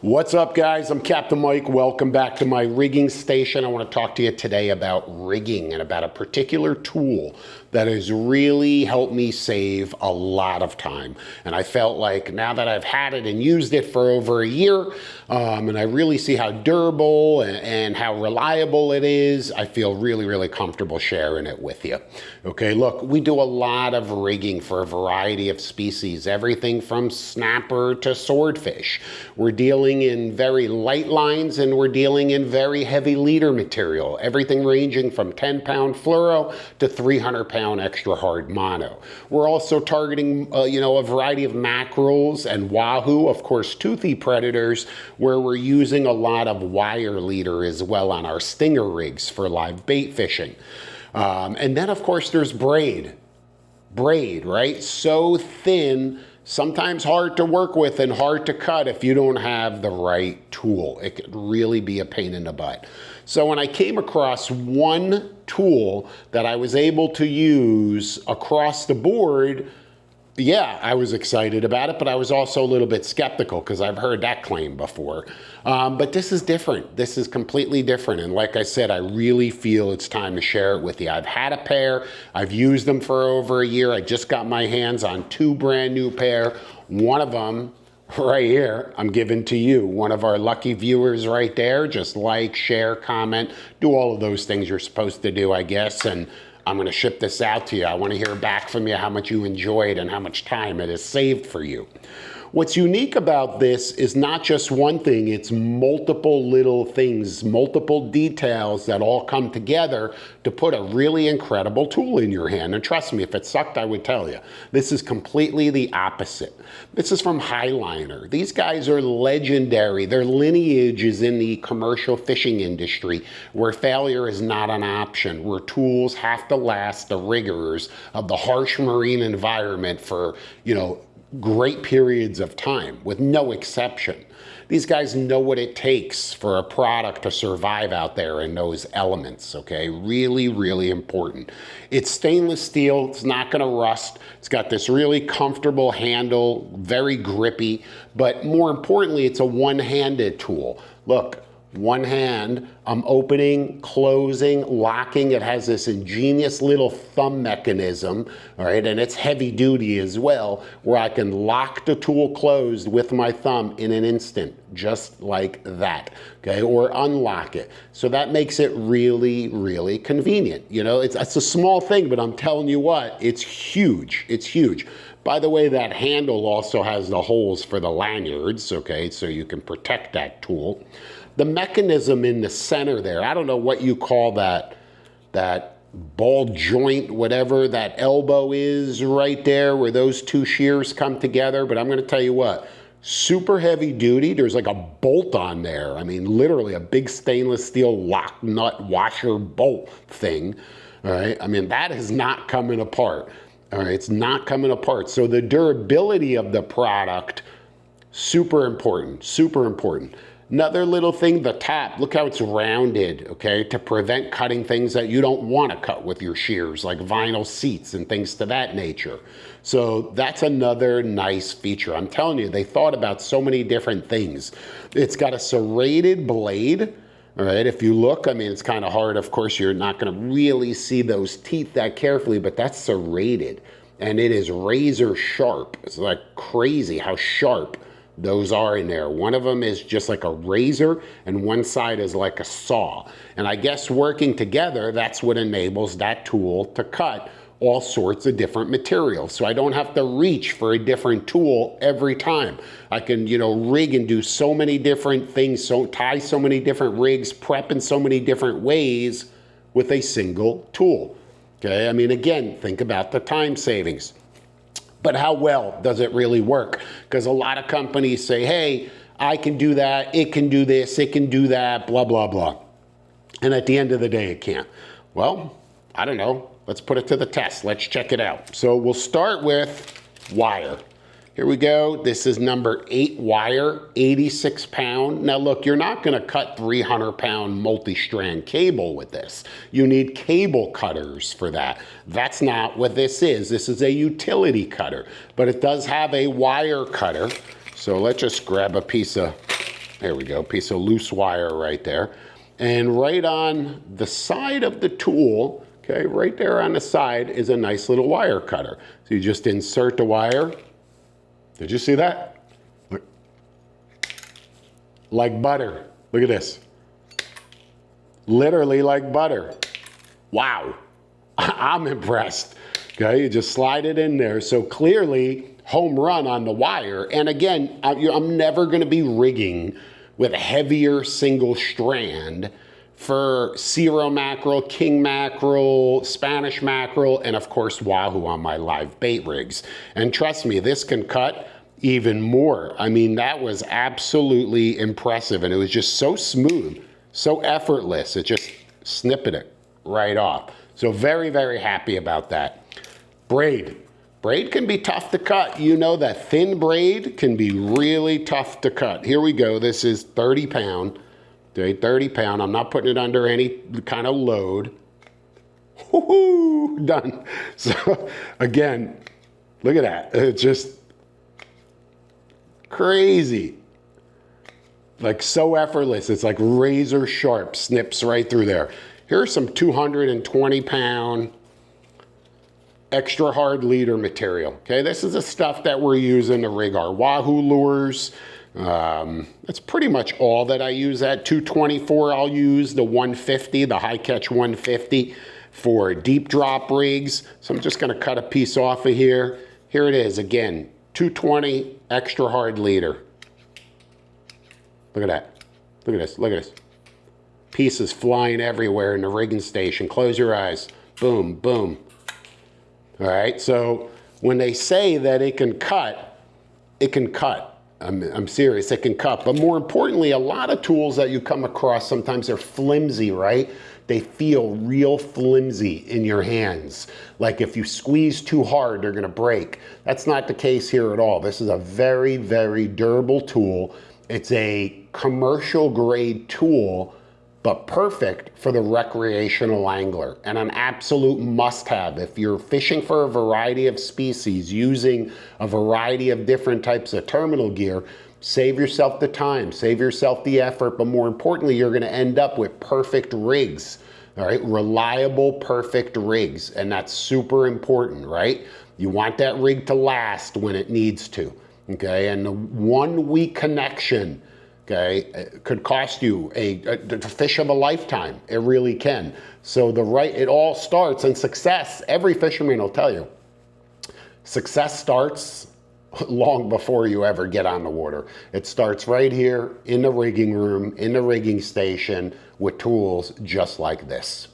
What's up, guys? I'm Captain Mike. Welcome back to my rigging station. I want to talk to you today about rigging and about a particular tool that has really helped me save a lot of time. And I felt like now that I've had it and used it for over a year, and I really see how durable and how reliable it is, I feel really comfortable sharing it with you. Okay, look, we do a lot of rigging for a variety of species, everything from snapper to swordfish. We're dealing in very light lines and we're dealing in very heavy leader material, everything ranging from 10-pound fluoro to 300-pound extra hard mono. We're also targeting a variety of mackerels and wahoo, of course toothy predators, where we're using a lot of wire leader as well on our stinger rigs for live bait fishing. And then of course there's braid, right? So thin, sometimes hard to work with and hard to cut if you don't have the right tool. It could really be a pain in the butt. So when I came across one tool that I was able to use across the board, yeah, I was excited about it, but I was also a little bit skeptical because I've heard that claim before. But this is different. This is completely different. And like I said, I really feel it's time to share it with you. I've had a pair. I've used them for over a year. I just got my hands on two brand new pair. One of them right here, I'm giving to you. One of our lucky viewers right there. Just like, share, comment, do all of those things you're supposed to do, I guess. And I'm going to ship this out to you. I want to hear back from you how much you enjoyed and how much time it has saved for you. What's unique about this is not just one thing, it's multiple little things, multiple details that all come together to put a really incredible tool in your hand. And trust me, if it sucked, I would tell you. This is completely the opposite. This is from Highliner. These guys are legendary. Their lineage is in the commercial fishing industry where failure is not an option, where tools have to last the rigors of the harsh marine environment for, great periods of time, with no exception. These guys know what it takes for a product to survive out there in those elements, okay? Really important. It's stainless steel, it's not gonna rust. It's got this really comfortable handle, very grippy, but more importantly, it's a one-handed tool. Look, one hand, I'm opening, closing, locking. It has this ingenious little thumb mechanism, all right, and it's heavy duty as well, where I can lock the tool closed with my thumb in an instant, just like that, okay, or unlock it. So that makes it really convenient. It's a small thing, but I'm telling you what, it's huge, it's huge. By the way, that handle also has the holes for the lanyards, okay, so you can protect that tool. The mechanism in the center there, I don't know what you call that ball joint, whatever that elbow is right there where those two shears come together, but I'm gonna tell you what, super heavy duty. There's like a bolt on there. I mean, literally a big stainless steel lock nut washer bolt thing, all right? I mean, that is not coming apart, all right? It's not coming apart. So the durability of the product, super important. Another little thing, the top, look how it's rounded, okay, to prevent cutting things that you don't want to cut with your shears, like vinyl seats and things to that nature. So that's another nice feature. I'm telling you, they thought about so many different things. It's got a serrated blade, all right, if you look, I mean, it's kind of hard. Of course, you're not going to really see those teeth that carefully, but that's serrated, and it is razor sharp. It's like crazy how sharp those are in there. One of them is just like a razor and one side is like a saw. And I guess working together, that's what enables that tool to cut all sorts of different materials. So I don't have to reach for a different tool every time. I can, rig and do so many different things, tie so many different rigs, prep in so many different ways with a single tool. Okay, I mean, again, think about the time savings. But how well does it really work? Because a lot of companies say, hey, I can do that, it can do this, it can do that, blah, blah, blah. And at the end of the day, it can't. Well, I don't know. Let's put it to the test. Let's check it out. So we'll start with wire. Here we go. This is number 8 wire, 86 pound. Now look, you're not gonna cut 300-pound multi-strand cable with this. You need cable cutters for that. That's not what this is. This is a utility cutter, but it does have a wire cutter. So let's just grab a piece of Here we go, piece of loose wire right there. And right on the side of the tool, okay, right there on the side is a nice little wire cutter. So you just insert the wire. Did you see that? Look. Like butter. Look at this. Literally like butter. Wow. I'm impressed. Okay, you just slide it in there. So clearly, home run on the wire. And again, I'm never going to be rigging with a heavier single strand for Cero mackerel, king mackerel, Spanish mackerel, and of course wahoo on my live bait rigs. And trust me, this can cut even more. I mean, that was absolutely impressive, and it was just so smooth, so effortless. It just snipped it right off. So very, very happy about that. Braid. Braid can be tough to cut. You know that thin braid can be really tough to cut. Here we go. This is 30 pound. Okay, 30 pound. I'm not putting it under any kind of load. Woohoo! Done. So again, look at that. It's just crazy. Like so effortless. It's like razor sharp. Snips right through there. Here's some 220 pound extra hard leader material. Okay, this is the stuff that we're using to rig our wahoo lures. That's pretty much all that I use. At 224, I'll use the 150, the high catch 150 for deep drop rigs. So I'm just gonna cut a piece off of here. Here it is again, 220 extra hard leader. Look at that. Look at this. Look at this. Pieces flying everywhere in the rigging station. Close your eyes. Boom, boom. All right, so when they say that it can cut, it can cut. I'm serious, it can cut. But more importantly, a lot of tools that you come across, sometimes they're flimsy, right? They feel real flimsy in your hands. Like if you squeeze too hard, they're gonna break. That's not the case here at all. This is a very, very durable tool. It's a commercial grade tool, but perfect for the recreational angler and an absolute must-have. If you're fishing for a variety of species, using a variety of different types of terminal gear, save yourself the time, save yourself the effort, but more importantly, you're gonna end up with perfect rigs, all right? Reliable, perfect rigs, and that's super important, right? You want that rig to last when it needs to, okay? And the 1 week connection, okay, it could cost you a fish of a lifetime. It really can. So it all starts, and success, every fisherman will tell you, success starts long before you ever get on the water. It starts right here in the rigging room, in the rigging station, with tools just like this.